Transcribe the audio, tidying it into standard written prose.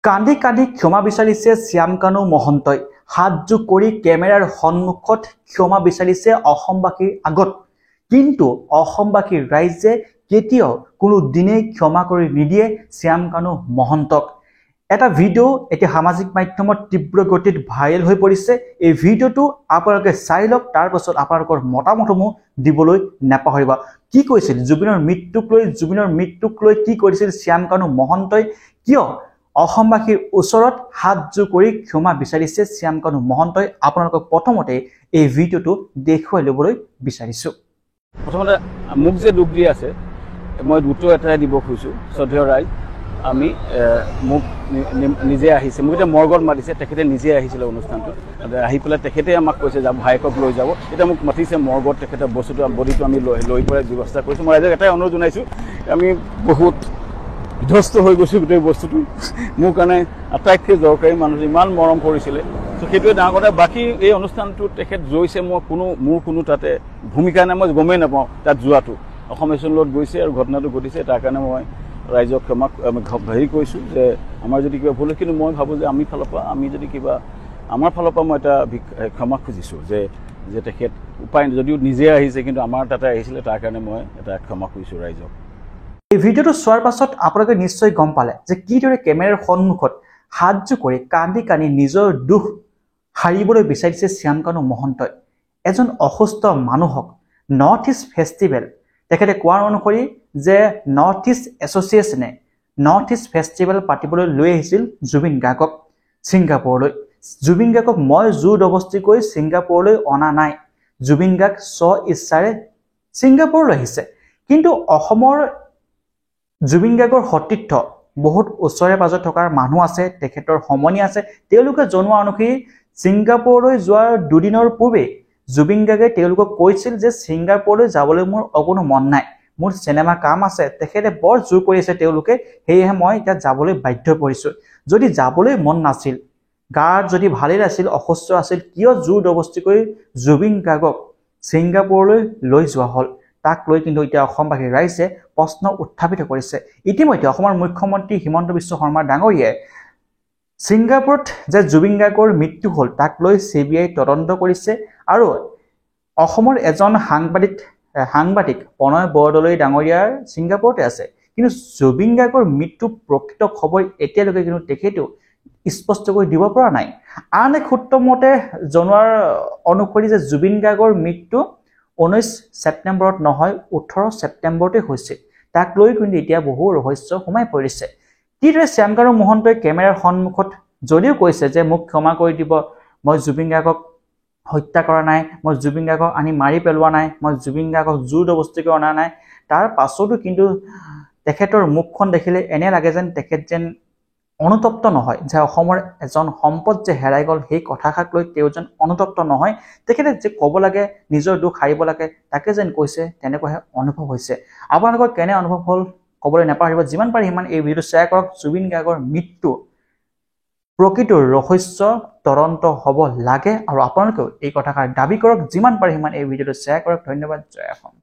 কান্দি কান্দি ক্ষমা বিচাৰিছে শ্যামকানু মহন্তই। হাতযোগ কৰি কেমেৰাৰ সন্মুখত ক্ষমা বিচাৰিছে অসমবাসীৰ আগত। কিন্তু অসমবাসীৰ ৰাইজে কেতিয়াও কোনো দিনেই ক্ষমা কৰি নিদিয়ে শ্যামকানু মহন্তক। এটা ভিডিঅ' এতিয়া সামাজিক মাধ্যমত তীব্ৰ গতিত ভাইৰেল হৈ পৰিছে। এই ভিডিঅ'টো আপোনালোকে চাই লওক, তাৰ পাছত আপোনালোকৰ মতামতসমূহ দিবলৈ নাপাহৰিব। কি কৈছিল জুবিনৰ মৃত্যুক লৈ কি কৰিছিল শ্যামকানু মহন্তই, কিয় অসমবাসীৰ ওচৰত হাতযোগ কৰি ক্ষমা বিচাৰিছে শ্যামকানু মহন্তই, আপোনালোকক প্ৰথমতে এই ভিডিঅ'টো দেখুৱাই ল'বলৈ বিচাৰিছোঁ। প্ৰথমতে মোক যে দুখ দি আছে, মই উত্তৰ এটাই দিব খুজিছোঁ। শ্ৰদ্ধেয় ৰাইজ, আমি মোক নিজে আহিছে, মোক এতিয়া মৰ্গত মাতিছে, তেখেতে নিজে আহিছিলে অনুষ্ঠানটোত, আহি পেলাই তেখেতে আমাক কৈছে যে ভায়েকক লৈ যাব। এতিয়া মোক মাতিছে মৰ্গত, তেখেতে বডিটো আমি লৈ পেলাই ব্যৱস্থা কৰিছোঁ। মই ৰাইজক এটাই অনুৰোধ জনাইছোঁ, আমি বহুত বিধ্বস্ত হৈ গৈছোঁ গোটেই বস্তুটো। মোৰ কাৰণে আটাইতকৈ দৰকাৰী মানুহ, ইমান মৰম কৰিছিলে, ত' সেইটোৱে ডাঙৰ কথা। বাকী এই অনুষ্ঠানটোত তেখেত গৈছে, মোৰ কোনো তাতে ভূমিকা নাই, মই গমেই নাপাওঁ তাত যোৱাটো। অসম এছনৰ লগত গৈছে আৰু ঘটনাটো ঘটিছে, তাৰ কাৰণে মই ৰাইজক হেৰি কৰিছোঁ যে আমাৰ যদি কিবা ভুল হয়, কিন্তু মই ভাবোঁ যে আমাৰ ফালৰ পৰা মই এটা ক্ষমা খুজিছোঁ যে তেখেত উপায় যদিও নিজে আহিছে, কিন্তু আমাৰ তাতে আহিছিলে, তাৰ কাৰণে মই এটা ক্ষমা খুজিছোঁ ৰাইজক। এই ভিডিঅ'টো চোৱাৰ পাছত আপোনালোকে নিশ্চয় গম পালে যে কিদৰে কেমেৰাৰ সন্মুখত হাতযোগ কৰি কান্দি কান্দি নিজৰ দুখ সাৰিবলৈ বিচাৰিছে শ্যামকানু মহন্তই। এজন অসুস্থ মানুহক নৰ্থ ইষ্ট ফেষ্টিভেল, তেখেতে কোৱাৰ অনুসৰি যে নৰ্থ ইষ্ট এছ'চিয়েশ্যনে নৰ্থ ইষ্ট ফেষ্টিভেল পাতিবলৈ লৈ আহিছিল জুবিন গাৰ্গক ছিংগাপুৰলৈ। জুবিন গাৰ্গক মই জোৰ জবস্তিকৈ ছিংগাপুৰলৈ অনা নাই, জুবিন গাৰ্গ স্ব ইচ্ছাৰে ছিংগাপুৰলৈ আহিছে। কিন্তু অসমৰ জুবিন গাৰ্গৰ সতীৰ্থ বহুত ওচৰে পাজৰে থকাৰ মানুহ আছে, তেখেতৰ সমনীয়া আছে, তেওঁলোকে জনোৱা অনুসৰি ছিংগাপুৰলৈ যোৱাৰ দুদিনৰ পূৰ্বে জুবিন গাৰ্গে তেওঁলোকক কৈছিল যে ছিংগাপুৰলৈ যাবলৈ মোৰ অকণো মন নাই, মোৰ চিনেমা কাম আছে। তেখেতে বৰ জোৰ কৰি আছে তেওঁলোকে, সেয়েহে মই এতিয়া যাবলৈ বাধ্য পৰিছোঁ। যদি যাবলৈ মন নাছিল, গাৰ যদি ভালেই নাছিল, অসুস্থ আছিল, কিয় জোৰ জবস্তি কৰি জুবিন গাৰ্গক ছিংগাপুৰলৈ লৈ যোৱা হ'ল? তাক লৈ কিন্তু এতিয়া অসমবাসীৰ ৰাইজে প্ৰশ্ন উত্থাপিত কৰিছে। ইতিমধ্যে অসমৰ মুখ্যমন্ত্ৰী হিমন্ত বিশ্ব শৰ্মা ডাঙৰীয়াই ছিংগাপুৰত যে জুবিন গাৰ্গৰ মৃত্যু হ'ল তাক লৈ CBI তদন্ত কৰিছে, আৰু অসমৰ এজন সাংবাদিক প্ৰণয় বৰদলৈ ডাঙৰীয়াৰ ছিংগাপুৰতে আছে। কিন্তু জুবিন গাৰ্গৰ মৃত্যু প্ৰকৃত খবৰ এতিয়ালৈকে কিন্তু তেখেতেও স্পষ্টকৈ দিব পৰা নাই। আন এক সূত্ৰ মতে জনোৱাৰ অনুসৰি যে জুবিন গাৰ্গৰ মৃত্যু 19 ছেপ্টেম্বৰত নহয়, 18 ছেপ্টেম্বৰতে হৈছিল। তাক লৈ কিন্তু এতিয়া বহু ৰহস্য সোমাই পৰিছে। কিদৰে শ্যামকানু মহন্তই কেমেৰাৰ সন্মুখত যদিও কৈছে যে মোক ক্ষমা কৰি দিব, মই জুবিন গাৰ্গক হত্যা কৰা নাই, মই জুবিন গাৰ্গক আনি মাৰি পেলোৱা নাই, মই জুবিন গাৰ্গক জোৰ জবস্তিকৈ অনা নাই, তাৰ পাছতো কিন্তু তেখেতৰ মুখখন দেখিলে এনে লাগে যেন তেখেত যেন অনুতপ্ত নহয়, যে অসমৰ এজন সম্পদ যে হেৰাই গ'ল সেই কথাষাক লৈ তেওঁ যেন অনুতপ্ত নহয়। তেখেতে যে ক'ব লাগে, নিজৰ দুখ সাৰিব লাগে, তাকে যেন কৈছে, তেনেকুৱাহে অনুভৱ হৈছে। আপোনালোকৰ কেনে অনুভৱ হ'ল ক'বলৈ নাপাহৰিব। যিমান পাৰে সিমান এই ভিডিঅ'টো শ্বেয়াৰ কৰক। জুবিন গাৰ্গৰ মৃত্যু প্ৰকৃত ৰহস্য তদন্ত হ'ব লাগে, আৰু আপোনালোকেও এই কথাষাৰ দাবী কৰক। যিমান পাৰে সিমান এই ভিডিঅ'টো শ্বেয়াৰ কৰক। ধন্যবাদ। জয় অসম।